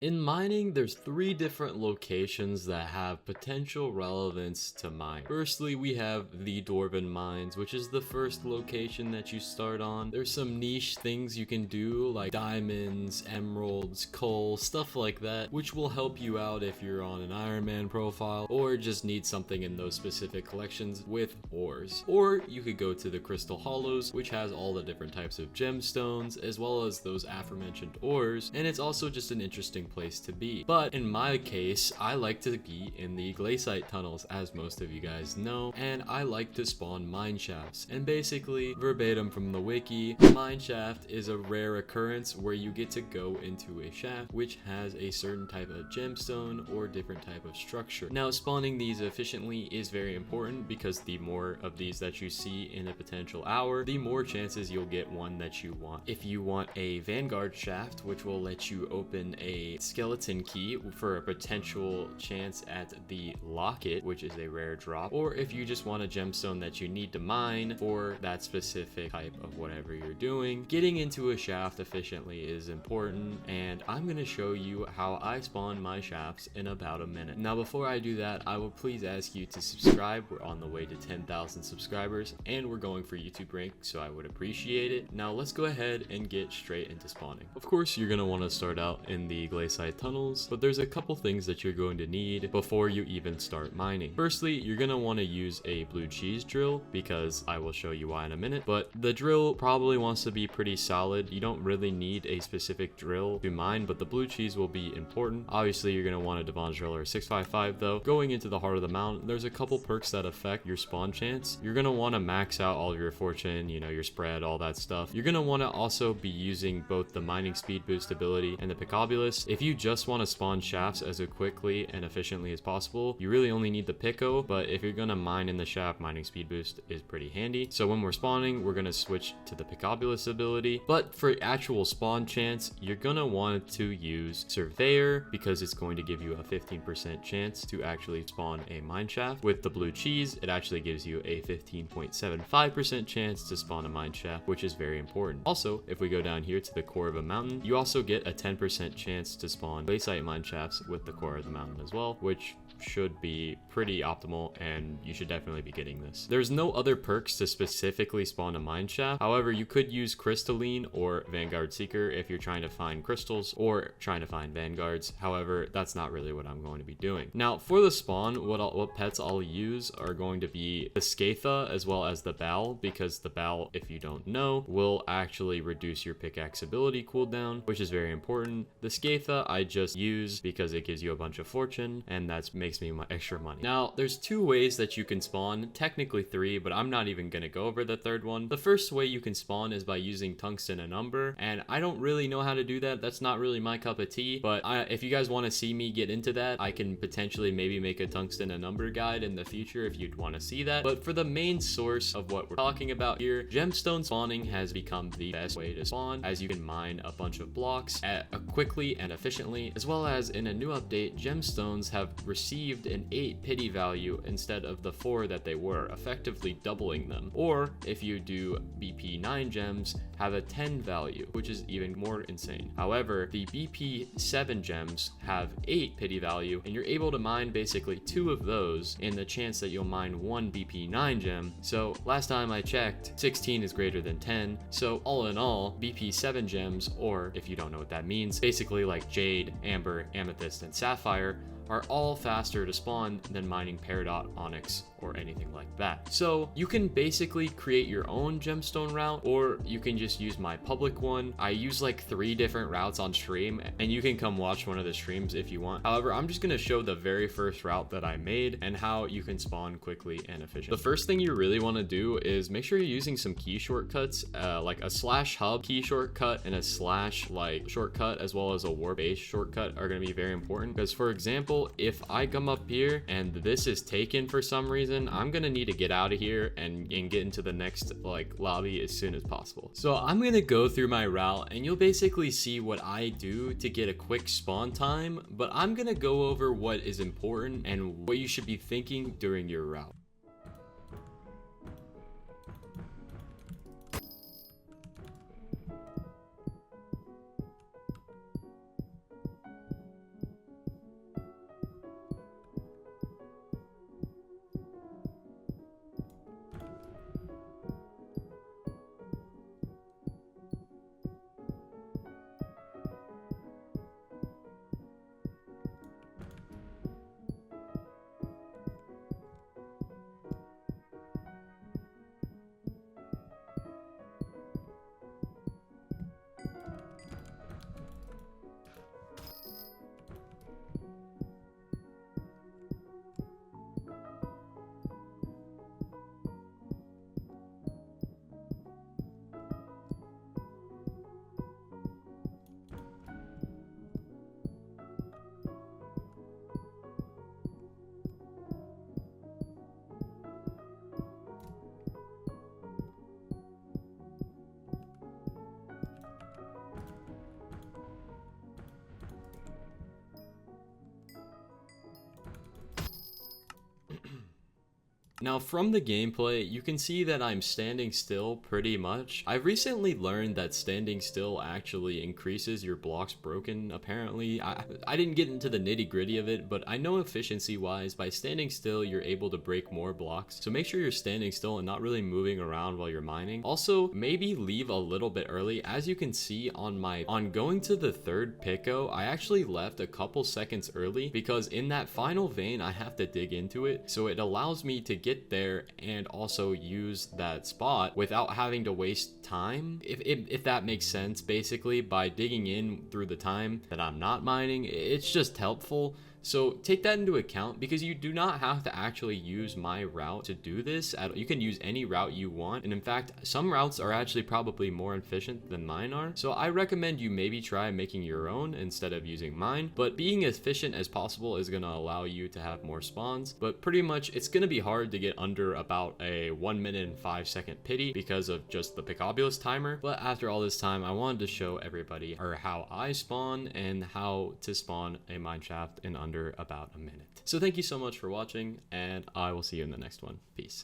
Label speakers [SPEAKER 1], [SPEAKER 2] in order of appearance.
[SPEAKER 1] In mining, there's three different locations that have potential relevance to mine. Firstly, we have the Dwarven Mines, which is the first location that you start on. There's some niche things you can do like diamonds, emeralds, coal, stuff like that, which will help you out if you're on an Iron Man profile or just need something in those specific collections with ores. Or you could go to the Crystal Hollows, which has all the different types of gemstones as well as those aforementioned ores, and it's also just an interesting place to be. But in my case, I like to be in the glaciate tunnels, as most of you guys know, and I like to spawn mineshafts. And basically, verbatim from the wiki, mineshaft is a rare occurrence where you get to go into a shaft which has a certain type of gemstone or different type of structure. Now, spawning these efficiently is very important because the more of these that you see in a potential hour, the more chances you'll get one that you want. If you want a vanguard shaft, which will let you open a skeleton key for a potential chance at the locket, which is a rare drop, or if you just want a gemstone that you need to mine for that specific type of whatever you're doing, getting into a shaft efficiently is important, and I'm going to show you how I spawn my shafts in about a minute. Now, before I do that, I will please ask you to subscribe. We're on the way to 10,000 subscribers, and we're going for YouTube rank, so I would appreciate it. Now, let's go ahead and get straight into spawning. Of course, you're going to want to start out in the glaciate tunnels, but there's a couple things that you're going to need before you even start mining. Firstly, you're going to want to use a blue cheese drill, because I will show you why in a minute, but the drill probably wants to be pretty solid. You don't really need a specific drill to mine, but the blue cheese will be important. Obviously, you're going to want a Devon driller 655 though. Going into the heart of the mountain, there's a couple perks that affect your spawn chance. You're going to want to max out all your fortune, your spread, all that stuff. You're going to want to also be using both the mining speed boost ability and the Picobulus. If you just want to spawn shafts as quickly and efficiently as possible, you really only need the Pico, but if you're going to mine in the shaft, mining speed boost is pretty handy. So when we're spawning, we're going to switch to the Picobulus ability, but for actual spawn chance, you're going to want to use Surveyor because it's going to give you a 15% chance to actually spawn a mine shaft. With the blue cheese, it actually gives you a 15.75% chance to spawn a mine shaft, which is very important. Also, if we go down here to the core of a mountain, you also get a 10% chance to spawn glaciate mine shafts with the core of the mountain as well, which should be pretty optimal, and you should definitely be getting this. There's no other perks to specifically spawn a mine shaft. However, you could use Crystalline or Vanguard Seeker if you're trying to find crystals or trying to find vanguards. However, that's not really what I'm going to be doing. Now, for the spawn, what pets I'll use are going to be the Scatha as well as the Bal, because the Bal, if you don't know, will actually reduce your pickaxe ability cooldown, which is very important. The Scatha I just use because it gives you a bunch of fortune, and that makes me my extra money. Now, there's two ways that you can spawn, technically three, but I'm not even gonna go over the third one. The first way you can spawn is by using tungsten and umber, and I don't really know how to do that. That's not really my cup of tea, but if you guys want to see me get into that, I can potentially maybe make a tungsten and umber guide in the future if you'd want to see that. But for the main source of what we're talking about here, gemstone spawning has become the best way to spawn, as you can mine a bunch of blocks quickly and efficiently, as well as in a new update, gemstones have received an 8 pity value instead of the 4 that they were, effectively doubling them. Or if you do BP 9 gems, have a 10 value, which is even more insane. However, the BP 7 gems have 8 pity value, and you're able to mine basically 2 of those in the chance that you'll mine 1 BP 9 gem. So last time I checked, 16 is greater than 10. So all in all, BP 7 gems, or if you don't know what that means, basically like jade, amber, amethyst, and sapphire, are all faster to spawn than mining peridot, onyx, or anything like that. So you can basically create your own gemstone route, or you can just use my public one. I use like 3 different routes on stream, and you can come watch one of the streams if you want. However, I'm just going to show the very first route that I made and how you can spawn quickly and efficiently. The first thing you really want to do is make sure you're using some key shortcuts, like a /hub key shortcut and a / shortcut, as well as a war base shortcut are going to be very important. Because for example, if I come up here and this is taken for some reason, I'm gonna need to get out of here and get into the next lobby as soon as possible. So I'm gonna go through my route, and you'll basically see what I do to get a quick spawn time, but I'm gonna go over what is important and what you should be thinking during your route. Now from the gameplay, you can see that I'm standing still pretty much. I recently learned that standing still actually increases your blocks broken, apparently. I didn't get into the nitty-gritty of it, but I know efficiency-wise, by standing still, you're able to break more blocks. So make sure you're standing still and not really moving around while you're mining. Also, maybe leave a little bit early. As you can see on going to the third pico, I actually left a couple seconds early because in that final vein, I have to dig into it. So it allows me to get there and also use that spot without having to waste time, if that makes sense. Basically, by digging in through the time that I'm not mining, it's just helpful. So take that into account, because you do not have to actually use my route to do this. You can use any route you want, and in fact some routes are actually probably more efficient than mine are. So I recommend you maybe try making your own instead of using mine, but being as efficient as possible is going to allow you to have more spawns. But pretty much it's going to be hard to get under about a 1 minute and 5 second pity because of just the Picobulus timer. But after all this time, I wanted to show everybody how I spawn and how to spawn a mineshaft in under about a minute. So thank you so much for watching, and I will see you in the next one. Peace.